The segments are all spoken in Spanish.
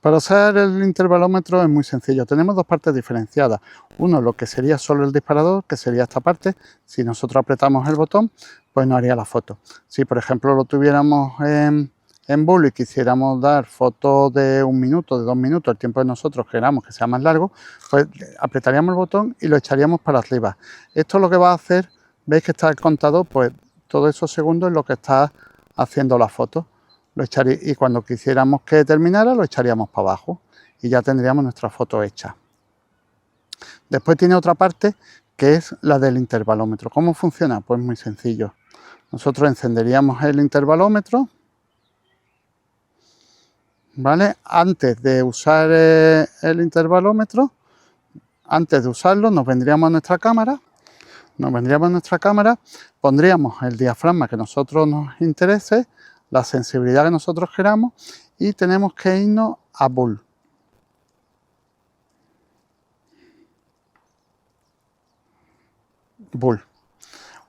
Para usar el intervalómetro es muy sencillo. Tenemos dos partes diferenciadas. Uno, lo que sería solo el disparador, que sería esta parte. Si nosotros apretamos el botón, pues nos haría la foto. Si, por ejemplo, lo tuviéramos en Bull y quisiéramos dar fotos de 1 minuto, de 2 minutos, el tiempo que nosotros queramos que sea más largo, pues apretaríamos el botón y lo echaríamos para arriba. Esto lo que va a hacer, veis que está el contador, pues todos esos segundos es lo que está haciendo la foto. Y cuando quisiéramos que terminara, lo echaríamos para abajo y ya tendríamos nuestra foto hecha. Después tiene otra parte que es la del intervalómetro. ¿Cómo funciona? Pues muy sencillo. Nosotros encenderíamos el intervalómetro, ¿vale? Antes de usar el intervalómetro, antes de usarlo, nos vendríamos a nuestra cámara. Pondríamos el diafragma que a nosotros nos interese, la sensibilidad que nosotros queramos y tenemos que irnos a Bull.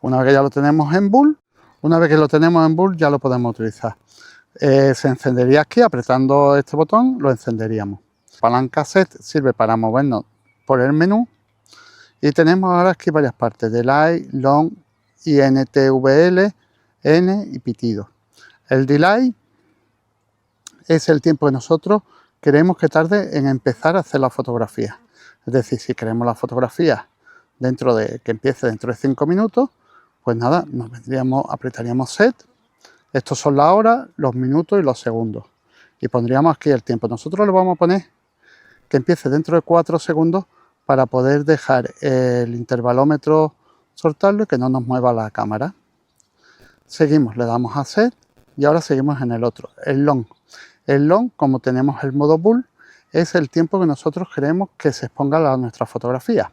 Una vez que ya lo tenemos en Bull, ya lo podemos utilizar. Se encendería aquí, apretando este botón, lo encenderíamos. La palanca Set sirve para movernos por el menú y tenemos ahora aquí varias partes: Delay, Long, INTVL, N y pitido. El delay es el tiempo que nosotros queremos que tarde en empezar a hacer la fotografía. Es decir, si queremos la fotografía que empiece dentro de 5 minutos, pues nada, apretaríamos Set. Estos son las horas, los minutos y los segundos. Y pondríamos aquí el tiempo. Nosotros le vamos a poner que empiece dentro de 4 segundos para poder dejar el intervalómetro, soltarlo y que no nos mueva la cámara. Seguimos, le damos a Set y ahora seguimos en el otro, el Long. El Long, como tenemos el modo Bull, es el tiempo que nosotros queremos que se exponga nuestra fotografía.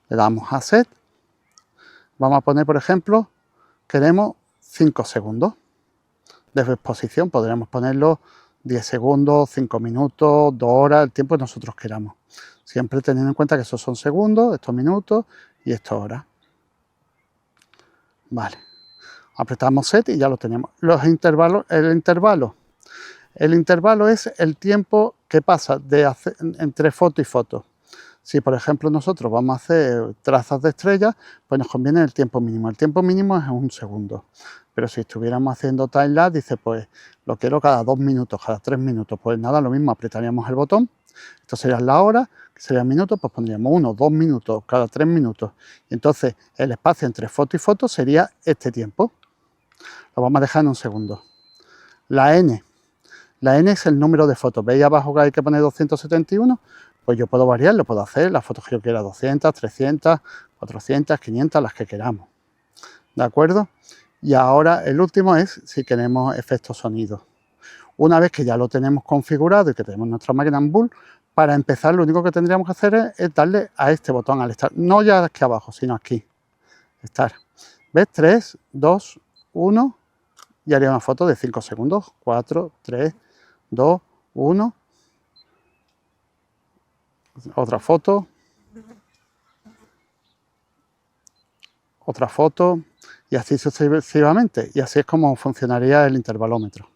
Le damos a Set. Vamos a poner, por ejemplo, queremos 5 segundos de exposición. Podríamos ponerlo 10 segundos, 5 minutos, 2 horas, el tiempo que nosotros queramos. Siempre teniendo en cuenta que estos son segundos, estos minutos y esto horas. Vale. Apretamos Set y ya lo tenemos. Los intervalos, el intervalo es el tiempo que pasa entre foto y foto. Si, por ejemplo, nosotros vamos a hacer trazas de estrellas, pues nos conviene el tiempo mínimo. El tiempo mínimo es 1 segundo. Pero si estuviéramos haciendo timelapse, dice, pues lo quiero cada 2 minutos, cada 3 minutos. Pues nada, lo mismo, apretaríamos el botón. Esto sería la hora, que serían minutos, pues pondríamos 1, 2 minutos, cada 3 minutos. Y entonces el espacio entre foto y foto sería este tiempo. Lo vamos a dejar en 1 segundo. La N es el número de fotos. ¿Veis abajo que hay que poner 271? Pues yo puedo variarlo, puedo hacer las fotos que yo quiera, 200, 300, 400, 500, las que queramos. ¿De acuerdo? Y ahora el último es si queremos efectos sonidos. Una vez que ya lo tenemos configurado y que tenemos nuestra máquina en Bull, para empezar lo único que tendríamos que hacer es darle a este botón al estar. No ya aquí abajo, sino aquí. Estar. ¿Ves? 3, 2, 1 y haría una foto de 5 segundos. 4, 3, 2, 1. Otra foto. Otra foto. Y así sucesivamente. Y así es como funcionaría el intervalómetro.